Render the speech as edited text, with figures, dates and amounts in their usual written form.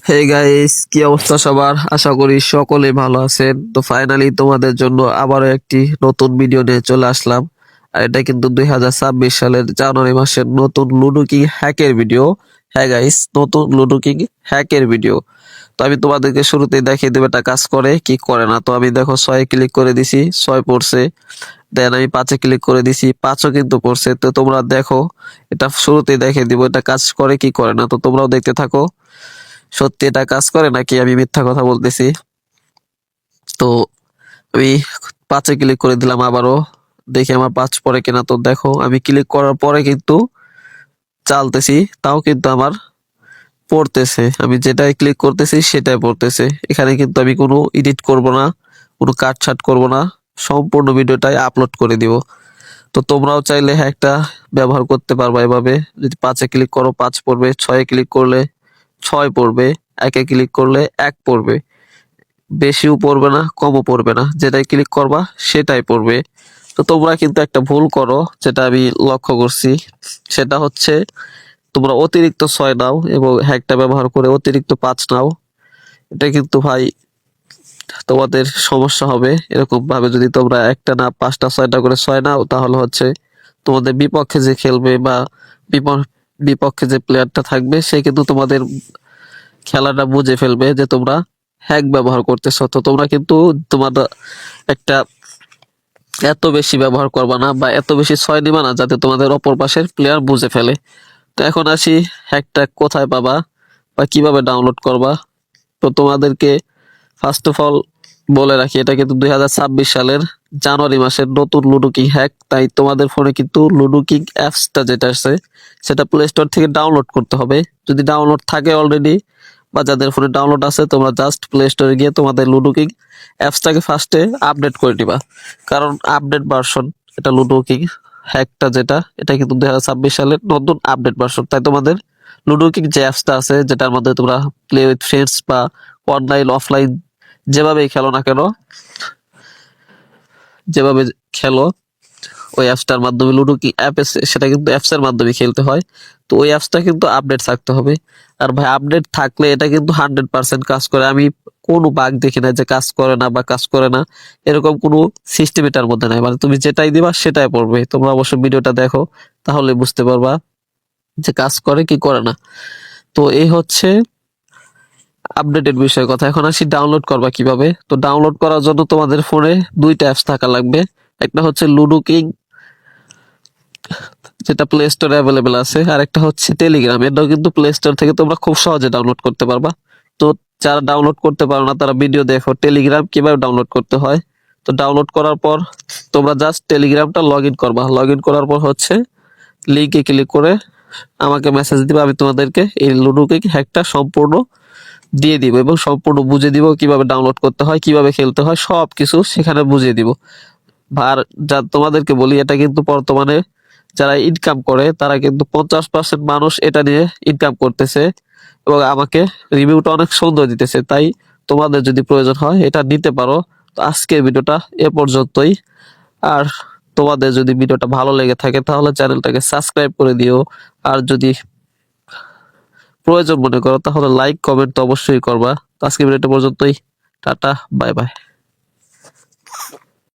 Hey guys, কি অবস্থা সবার? আশা করি সকলে ভালো আছেন। তো ফাইনালি তোমাদের জন্য আবারও একটি নতুন ভিডিও নিয়ে চলে আসলাম। আর এটা কিন্তু 2026 সালের জানুয়ারি মাসের নতুন লুডো কিং হ্যাকের ভিডিও। হ্যাঁ গাইস, নতুন লুডো কিং হ্যাকের ভিডিও। তো আমি তোমাদেরকে শুরুতেই দেখিয়ে দেবো এটা কাজ করে কি করে না। তো আমি দেখো 6 ক্লিক করে দিছি, 6 পড়ছে। দেন আমি 5-এ ক্লিক করে দিছি, 5ও কিন্তু পড়ছে। তো তোমরা দেখো, এটা শুরুতেই দেখিয়ে দিব এটা কাজ করে কি করে না। তো তোমরাও দেখতে থাকো সত্যি এটা কাজ করে নাকি আমি মিথ্যা কথা বলতেছি। তো আমি 5-এ ক্লিক করে দিলাম আবারও, দেখি আমার 5 পড়ে কিনা। তো দেখো আমি ক্লিক করার পরে কিন্তু চালতেছি, তাও কিন্তু আমার পড়তেছে। আমি যেটাই ক্লিক করতেছি সেটাই পড়তেছে। এখানে কিন্তু আমি কোনো এডিট করব না, কোনো কাটছাট করব না, সম্পূর্ণ ভিডিওটাই আপলোড করে দিব। তো তোমরাও চাইলে হ্যাকটা ব্যবহার করতে পারবা এভাবে। যদি 5-এ ক্লিক করো 5 পড়বে, 6-এ ক্লিক করলে 6 পড়বে, 1-এ ক্লিক করলে 1 পড়বে। বেশিও পড়বে না, কমও পড়বে না, যেটাই ক্লিক করবা সেটাই পড়বে। তো তোমরা কিন্তু একটা ভুল করো, যেটা আমি লক্ষ্য করছি। সেটা হচ্ছে তোমরা অতিরিক্ত 6 নাও এবং হ্যাকটা ব্যবহার করে অতিরিক্ত 5 নাও। এটা কিন্তু ভাই তোমাদের সমস্যা হবে। এরকম ভাবে যদি তোমরা একটা না 5টা 6টা করে 6 নাও, তাহলে হচ্ছে তোমাদের বিপক্ষে যে খেলবে বা বিপক্ষে যে প্লেয়ারটা থাকবে সে কিন্তু তোমাদের খেলাটা বুঝে ফেলবে যে তোমরা হ্যাক ব্যবহার করতেছো। তো তোমরা কিন্তু তোমার একটা এত বেশি ব্যবহার করবা না বা এত বেশি 6 নিবা না যাতে তোমাদের অপর পাশের প্লেয়ার বুঝে ফেলে। তো এখন আসি, হ্যাকটা কোথায় পাবা বা কিভাবে ডাউনলোড করবা। তো তোমাদেরকে ফার্স্ট অফ অল বলে রাখি, এটা কিন্তু 2026 সালের জানুয়ারি মাসের নতুন লুডো কিং হ্যাক। তাই তোমাদের ফোনে কিন্তু লুডো কিং অ্যাপসটা যেটা আছে সেটা প্লে স্টোর থেকে ডাউনলোড করতে হবে। যদি ডাউনলোড থাকে অলরেডি বা যাদের ফোনে ডাউনলোড আছে, তোমরা জাস্ট প্লে স্টোরে গিয়ে তোমাদের লুডো কিং অ্যাপসটাকে ফার্স্টে আপডেট করে দিবা। কারণ আপডেট ভার্সন, এটা লুডো কিং হ্যাকটা যেটা, এটা কিন্তু 2026 সালের নতুন আপডেট ভার্সন। তাই তোমাদের লুডো কিং যে অ্যাপসটা আছে, যেটার মধ্যে তোমরা প্লে উইথ ফ্রেন্ডস বা অনলাইন অফলাইন যেভাবেই খেলো না কেন, যেভাবে খেলো ওই অ্যাপসটার মাধ্যমে, লুডো কি অ্যাপ এসে সেটা কিন্তু অ্যাপসের মাধ্যমে খেলতে হয়। তো ওই অ্যাপসটা কিন্তু আপডেট থাকতে হবে। আর ভাই আপডেট থাকলে এটা কিন্তু 100% কাজ করে। আমি কোনো বাগ দেখি না যে কাজ করে না বা কাজ করে না, এরকম কোনো সিস্টেম এটার মধ্যে নাই। মানে তুমি যেটাই দিবা সেটাই পড়বে। তোমরা অবশ্যই ভিডিওটা দেখো, তাহলে বুঝতে পারবা যে কাজ করে কি করে না। তো এই হচ্ছে আপডেটেড বিষয়ের কথা। এখন আসি ডাউনলোড করবা কিভাবে। তো ডাউনলোড করার জন্য তোমাদের ফোনে 2টা অ্যাপস থাকা লাগবে। একটা হচ্ছে লুডো কিং, যেটা প্লে স্টোরে অ্যাভেলেবেল আছে, আর একটা হচ্ছে টেলিগ্রাম। এটাও কিন্তু প্লে স্টোর থেকে তোমরা খুব সহজে ডাউনলোড করতে পারবা। তো যারা ডাউনলোড করতে পারো না তারা ভিডিও দেখো টেলিগ্রাম কিভাবে ডাউনলোড করতে হয়। তো ডাউনলোড করার পর তোমরা জাস্ট টেলিগ্রামটা লগ ইন করবা। লগ ইন করার পর হচ্ছে লিঙ্কে ক্লিক করে আমাকে মেসেজ দিবে। আমি তোমাদেরকে এই লুডো কিং হ্যাকটা সম্পূর্ণ দিয়ে দিব এবং সম্পূর্ণ বুঝিয়ে দিব কিভাবে ডাউনলোড করতে হয়, কিভাবে খেলতে হয়, সবকিছু সেখানে বুঝিয়ে দিব। আর যা তোমাদেরকে বলি, এটা কিন্তু বর্তমানে যারা ইনকাম করে তারা কিন্তু 50% মানুষ এটা নিয়ে ইনকাম করতেছে এবং আমাকে রিভিউটা অনেক সুন্দর দিতেছে। তাই তোমাদের যদি প্রয়োজন হয় এটা নিতে পারো। তো আজকের ভিডিওটা এ পর্যন্তই। আর তোমাদের যদি ভিডিওটা ভালো লেগে থাকে তাহলে চ্যানেলটাকে সাবস্ক্রাইব করে দিও। আর যদি প্রয়োজন মনে করো তাহলে লাইক কমেন্ট তো অবশ্যই করবা। তো আজকের ভিডিওটা পর্যন্তই। Tata, bye bye.